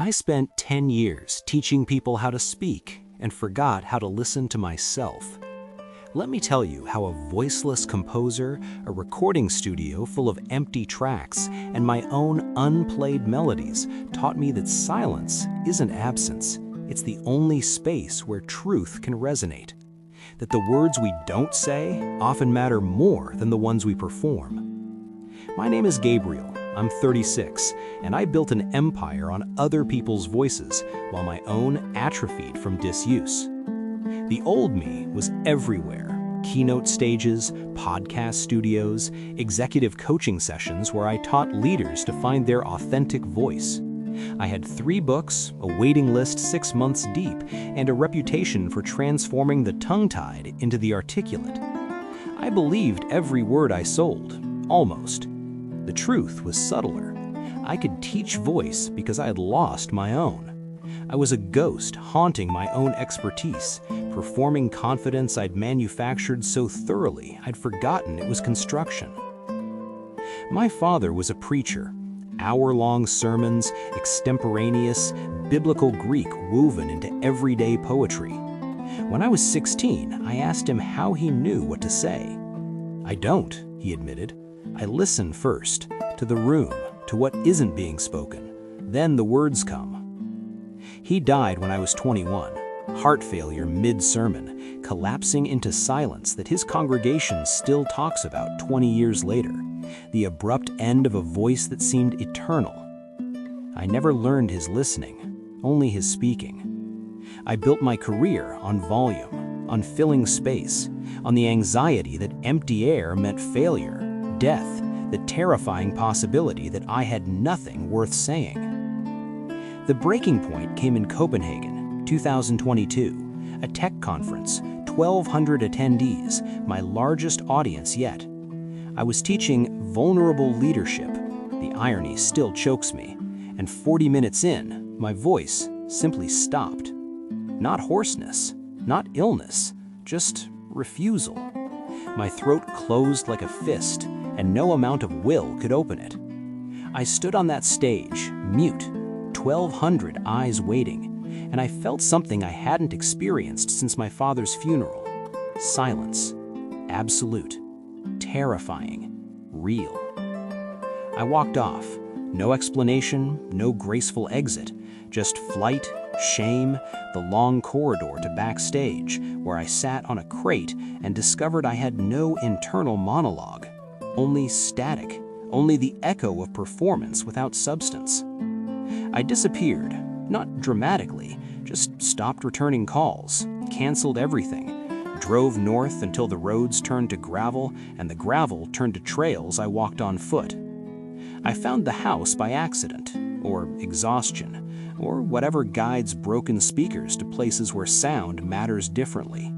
I spent 10 years teaching people how to speak and forgot how to listen to myself. Let me tell you how a voiceless composer, a recording studio full of empty tracks, and my own unplayed melodies taught me that silence isn't absence. It's the only space where truth can resonate. That the words we don't say often matter more than the ones we perform. My name is Gabriel. I'm 36, and I built an empire on other people's voices while my own atrophied from disuse. The old me was everywhere. Keynote stages, podcast studios, executive coaching sessions where I taught leaders to find their authentic voice. I had 3 books, a waiting list 6 months deep, and a reputation for transforming the tongue-tied into the articulate. I believed every word I sold, almost. The truth was subtler. I could teach voice because I had lost my own. I was a ghost haunting my own expertise, performing confidence I'd manufactured so thoroughly I'd forgotten it was construction. My father was a preacher. Hour-long sermons, extemporaneous, biblical Greek woven into everyday poetry. When I was 16, I asked him how he knew what to say. "I don't," he admitted. "I listen first, to the room, to what isn't being spoken. Then the words come." He died when I was 21, heart failure mid-sermon, collapsing into silence that his congregation still talks about 20 years later, the abrupt end of a voice that seemed eternal. I never learned his listening, only his speaking. I built my career on volume, on filling space, on the anxiety that empty air meant failure, death, the terrifying possibility that I had nothing worth saying. The breaking point came in Copenhagen, 2022, a tech conference, 1,200 attendees, my largest audience yet. I was teaching vulnerable leadership. The irony still chokes me, and 40 minutes in, my voice simply stopped. Not hoarseness, not illness, just refusal. My throat closed like a fist, and no amount of will could open it. I stood on that stage, mute, 1,200 eyes waiting, and I felt something I hadn't experienced since my father's funeral. Silence. Absolute. Terrifying. Real. I walked off. No explanation, no graceful exit, just flight, shame, the long corridor to backstage, where I sat on a crate and discovered I had no internal monologue. Only static, only the echo of performance without substance. I disappeared, not dramatically, just stopped returning calls, canceled everything, drove north until the roads turned to gravel and the gravel turned to trails I walked on foot. I found the house by accident, or exhaustion, or whatever guides broken speakers to places where sound matters differently.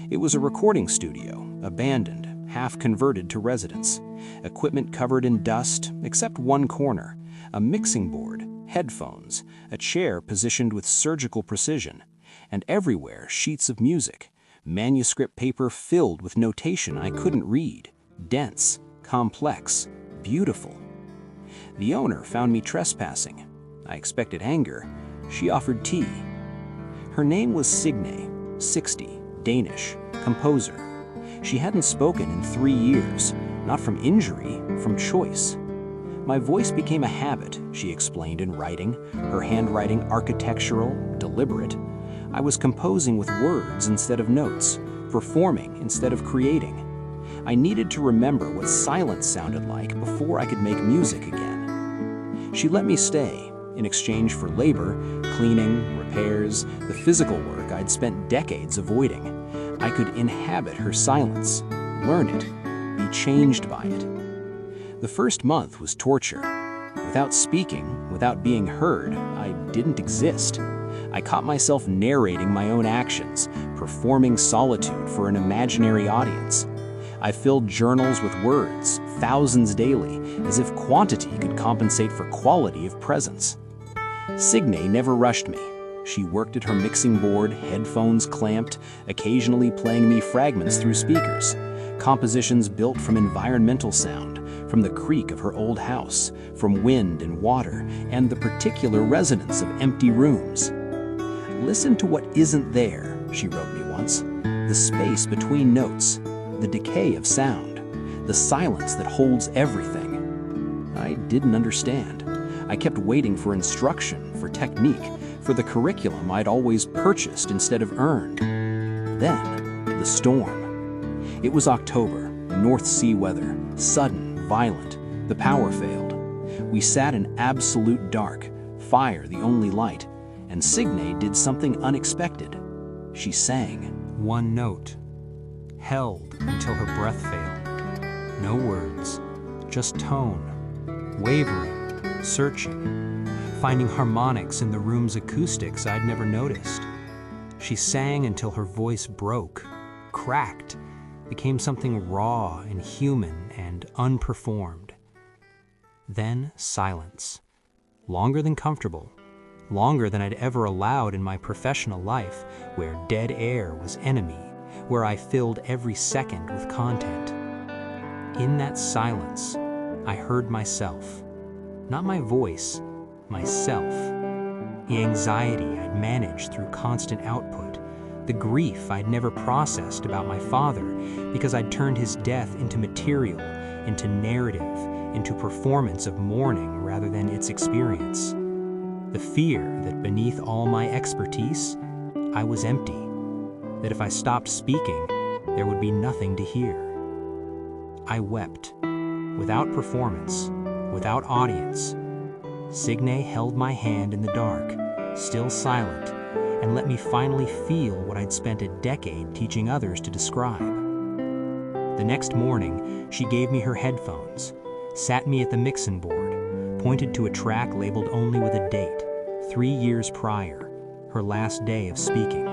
It was a recording studio, abandoned, half converted to residence, equipment covered in dust except one corner, a mixing board, headphones, a chair positioned with surgical precision, and everywhere sheets of music, manuscript paper filled with notation I couldn't read, dense, complex, beautiful. The owner found me trespassing. I expected anger. She offered tea. Her name was Signe, 60, Danish, composer. She hadn't spoken in 3 years, not from injury, from choice. My voice became a habit, she explained in writing, her handwriting architectural, deliberate. I was composing with words instead of notes, performing instead of creating. I needed to remember what silence sounded like before I could make music again. She let me stay, in exchange for labor, cleaning, repairs, the physical work I'd spent decades avoiding. I could inhabit her silence, learn it, be changed by it. The first month was torture. Without speaking, without being heard, I didn't exist. I caught myself narrating my own actions, performing solitude for an imaginary audience. I filled journals with words, thousands daily, as if quantity could compensate for quality of presence. Signe never rushed me. She worked at her mixing board, headphones clamped, occasionally playing me fragments through speakers, compositions built from environmental sound, from the creak of her old house, from wind and water, and the particular resonance of empty rooms. "Listen to what isn't there," she wrote me once. "The space between notes, the decay of sound, the silence that holds everything." I didn't understand. I kept waiting for instruction, for technique, for the curriculum I'd always purchased instead of earned. Then, the storm. It was October, North Sea weather, sudden, violent. The power failed. We sat in absolute dark, fire the only light, and Signe did something unexpected. She sang. One note, held until her breath failed. No words, just tone, wavering, searching, finding harmonics in the room's acoustics I'd never noticed. She sang until her voice broke, cracked, became something raw and human and unperformed. Then silence, longer than comfortable, longer than I'd ever allowed in my professional life, where dead air was enemy, where I filled every second with content. In that silence, I heard myself, not my voice, myself. The anxiety I'd managed through constant output, the grief I'd never processed about my father because I'd turned his death into material, into narrative, into performance of mourning rather than its experience. The fear that beneath all my expertise, I was empty, that if I stopped speaking, there would be nothing to hear. I wept, without performance, without audience. Signe held my hand in the dark, still silent, and let me finally feel what I'd spent a decade teaching others to describe. The next morning, she gave me her headphones, sat me at the mixing board, pointed to a track labeled only with a date, 3 years prior, her last day of speaking.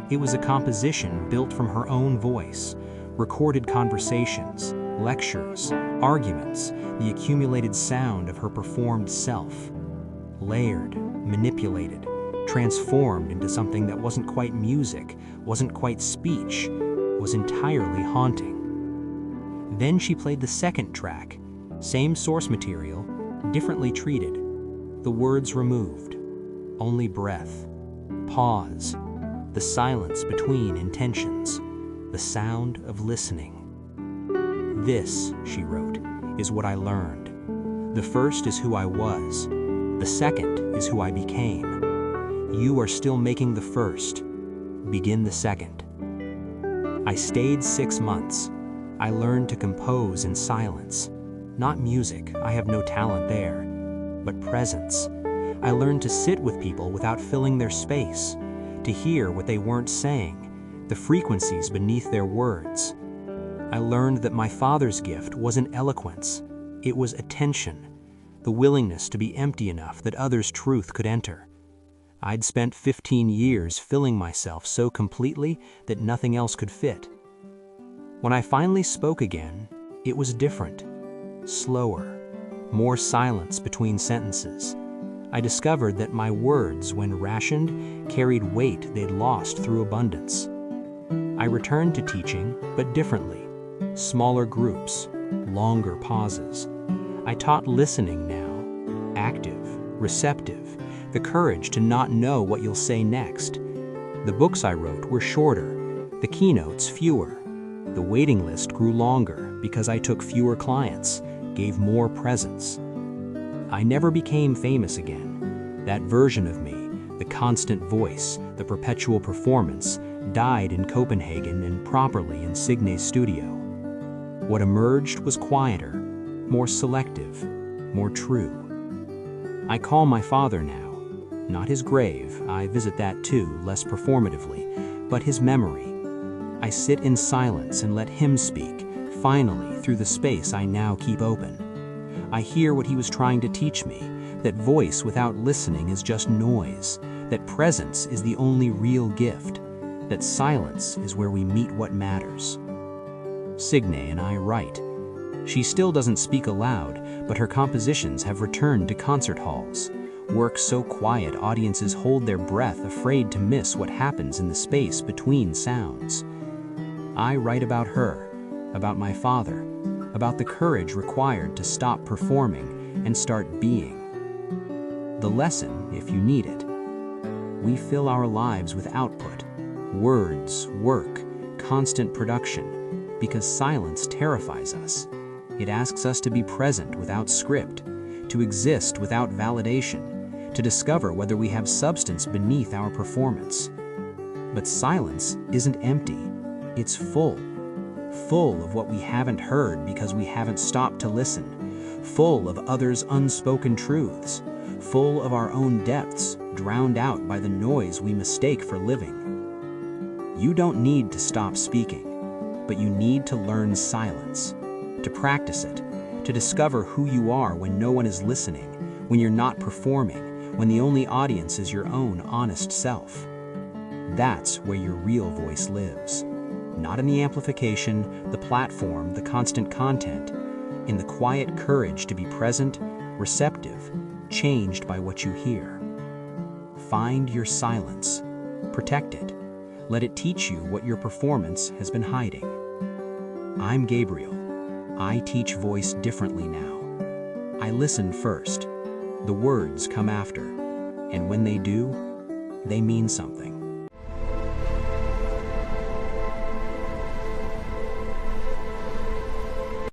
It was a composition built from her own voice, recorded conversations, lectures, arguments, the accumulated sound of her performed self. Layered, manipulated, transformed into something that wasn't quite music, wasn't quite speech, was entirely haunting. Then she played the second track, same source material, differently treated. The words removed, only breath, pause, the silence between intentions, the sound of listening. "This," she wrote, "is what I learned. The first is who I was. The second is who I became. You are still making the first. Begin the second." I stayed 6 months. I learned to compose in silence. Not music, I have no talent there, but presence. I learned to sit with people without filling their space, to hear what they weren't saying, the frequencies beneath their words. I learned that my father's gift wasn't eloquence, it was attention, the willingness to be empty enough that others' truth could enter. I'd spent 15 years filling myself so completely that nothing else could fit. When I finally spoke again, it was different, slower, more silence between sentences. I discovered that my words, when rationed, carried weight they'd lost through abundance. I returned to teaching, but differently. Smaller groups, longer pauses. I taught listening now, active, receptive, the courage to not know what you'll say next. The books I wrote were shorter, the keynotes fewer. The waiting list grew longer because I took fewer clients, gave more presence. I never became famous again. That version of me, the constant voice, the perpetual performance, died in Copenhagen and properly in Signe's studio. What emerged was quieter, more selective, more true. I call my father now, not his grave, I visit that too, less performatively, but his memory. I sit in silence and let him speak, finally, through the space I now keep open. I hear what he was trying to teach me, that voice without listening is just noise, that presence is the only real gift, that silence is where we meet what matters. Signe and I write. She still doesn't speak aloud, but her compositions have returned to concert halls. Work so quiet audiences hold their breath, afraid to miss what happens in the space between sounds. I write about her, about my father, about the courage required to stop performing and start being. The lesson, if you need it: we fill our lives with output, words, work, constant production, because silence terrifies us. It asks us to be present without script, to exist without validation, to discover whether we have substance beneath our performance. But silence isn't empty, it's full. Full of what we haven't heard because we haven't stopped to listen, full of others' unspoken truths, full of our own depths, drowned out by the noise we mistake for living. You don't need to stop speaking, but you need to learn silence, to practice it, to discover who you are when no one is listening, when you're not performing, when the only audience is your own honest self. That's where your real voice lives. Not in the amplification, the platform, the constant content, in the quiet courage to be present, receptive, changed by what you hear. Find your silence. Protect it. Let it teach you what your performance has been hiding. I'm Gabriel. I teach voice differently now. I listen first. The words come after. And when they do, they mean something.